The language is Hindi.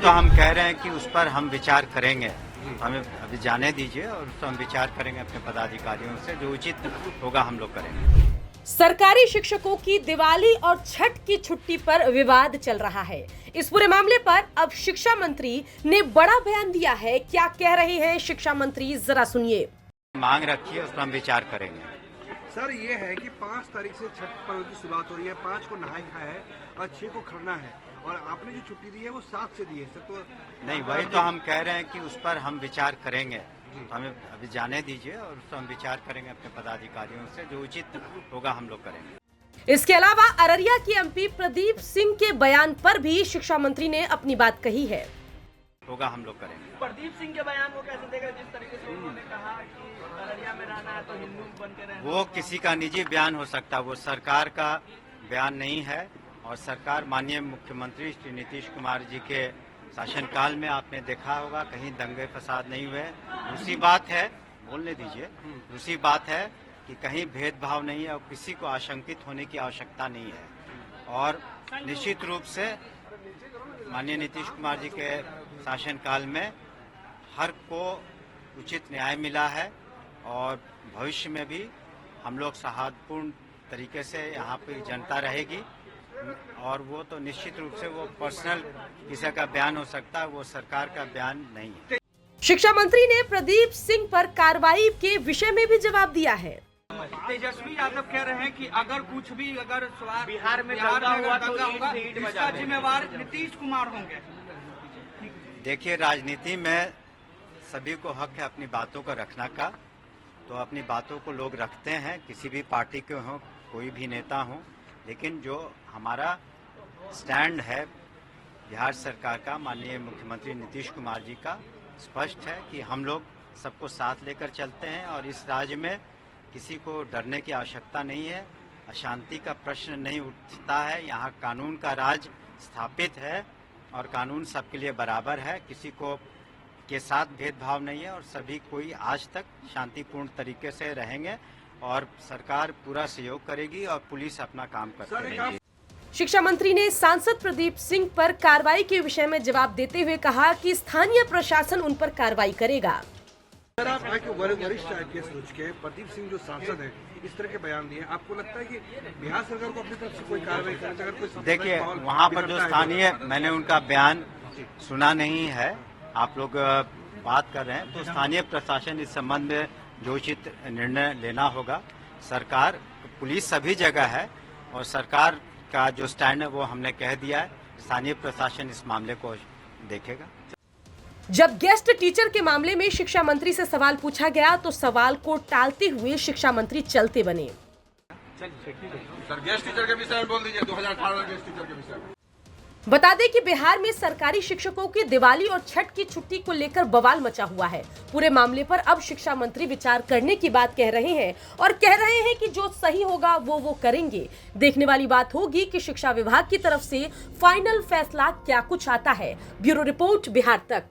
तो हम कह रहे हैं कि उस पर हम विचार करेंगे, हमें अभी जाने दीजिए और उस पर हम विचार करेंगे अपने पदाधिकारियों से, जो उचित होगा हम लोग करेंगे। सरकारी शिक्षकों की दिवाली और छठ की छुट्टी पर विवाद चल रहा है। इस पूरे मामले पर अब शिक्षा मंत्री ने बड़ा बयान दिया है। क्या कह रहे हैं शिक्षा मंत्री, जरा सुनिए। मांग रखिए, उस पर हम विचार करेंगे। सर, ये है कि 5 तारीख से छठ पर्व की शुरुआत हो रही है, 5 को नहाय खाया है और 6 को खरना है, और आपने जो छुट्टी दी है वो 7 से दी है सर। तो नहीं, वही तो हम कह रहे हैं कि उस पर हम विचार करेंगे, हमें अभी जाने दीजिए और उस पर हम विचार करेंगे अपने पदाधिकारियों से, जो उचित होगा हम लोग करेंगे। इसके अलावा अररिया के एमपी प्रदीप सिंह के बयान पर भी शिक्षा मंत्री ने अपनी बात कही है। होगा हम लोग करेंगे। प्रदीप सिंह के बयान को कैसे देगा, जिस तरीके से उन्होंने कहा कि अररिया में रहना है तो हिंदू बन के रहना। वो किसी का निजी बयान हो सकता है, वो सरकार का बयान नहीं है। और सरकार, माननीय मुख्यमंत्री श्री नीतीश कुमार जी के शासनकाल में आपने देखा होगा कहीं दंगे फसाद नहीं हुए। दूसरी बात है, बोलने दीजिए, दूसरी बात है कि कहीं भेदभाव नहीं है और किसी को आशंकित होने की आवश्यकता नहीं है। और निश्चित रूप से माननीय नीतीश कुमार जी के शासनकाल में हर को उचित न्याय मिला है और भविष्य में भी हम लोग सौहार्दपूर्ण तरीके से यहाँ पर जनता रहेगी। और वो तो निश्चित रूप से वो पर्सनल किसी का बयान हो सकता है, वो सरकार का बयान नहीं है। शिक्षा मंत्री ने प्रदीप सिंह पर कार्रवाई के विषय में भी जवाब दिया है। तेजस्वी यादव कह रहे हैं कि अगर कुछ भी बिहार में दंगा हुआ तो इसका जिम्मेवार नीतीश कुमार होंगे। देखिए, राजनीति में सभी को हक है अपनी बातों को रखना का, तो अपनी बातों को लोग रखते हैं, किसी भी पार्टी के हों, कोई भी नेता हो। लेकिन जो हमारा स्टैंड है बिहार सरकार का, माननीय मुख्यमंत्री नीतीश कुमार जी का, स्पष्ट है कि हम लोग सबको साथ लेकर चलते हैं और इस राज्य में किसी को डरने की आवश्यकता नहीं है, अशांति का प्रश्न नहीं उठता है। यहाँ कानून का राज स्थापित है और कानून सबके लिए बराबर है, किसी को के साथ भेदभाव नहीं है और सभी कोई आज तक शांतिपूर्ण तरीके से रहेंगे और सरकार पूरा सहयोग करेगी और पुलिस अपना काम करती रहेगी। शिक्षा मंत्री ने सांसद प्रदीप सिंह पर कार्रवाई के विषय में जवाब देते हुए कहा कि स्थानीय प्रशासन उन पर कार्रवाई करेगा। सर, आप वरिष्ठ आईपीएस सोच के प्रदीप सिंह जो सांसद है इस तरह के बयान दिए, आपको लगता है कि बिहार सरकार को अपनी तरफ से कोई कार्रवाई करनी चाहिए? अगर कोई देखिए, वहाँ पर जो स्थानीय, मैंने उनका बयान सुना नहीं है, आप लोग बात कर रहे हैं, तो स्थानीय प्रशासन इस संबंध में जो उचित निर्णय लेना होगा। सरकार, पुलिस सभी जगह है और सरकार का जो स्टैंड है वो हमने कह दिया है, स्थानीय प्रशासन इस मामले को देखेगा। जब गेस्ट टीचर के मामले में शिक्षा मंत्री से सवाल पूछा गया तो सवाल को टालते हुए शिक्षा मंत्री चलते बने। सर, गेस्ट टीचर के विषय में बोल दीजिए, 2018 गेस्ट टीचर के विषय में। बता दें कि बिहार में सरकारी शिक्षकों की दिवाली और छठ की छुट्टी को लेकर बवाल मचा हुआ है। पूरे मामले पर अब शिक्षा मंत्री विचार करने की बात कह रहे हैं और कह रहे हैं कि जो सही होगा वो करेंगे। देखने वाली बात होगी कि शिक्षा विभाग की तरफ से फाइनल फैसला क्या कुछ आता है। ब्यूरो रिपोर्ट, बिहार तक।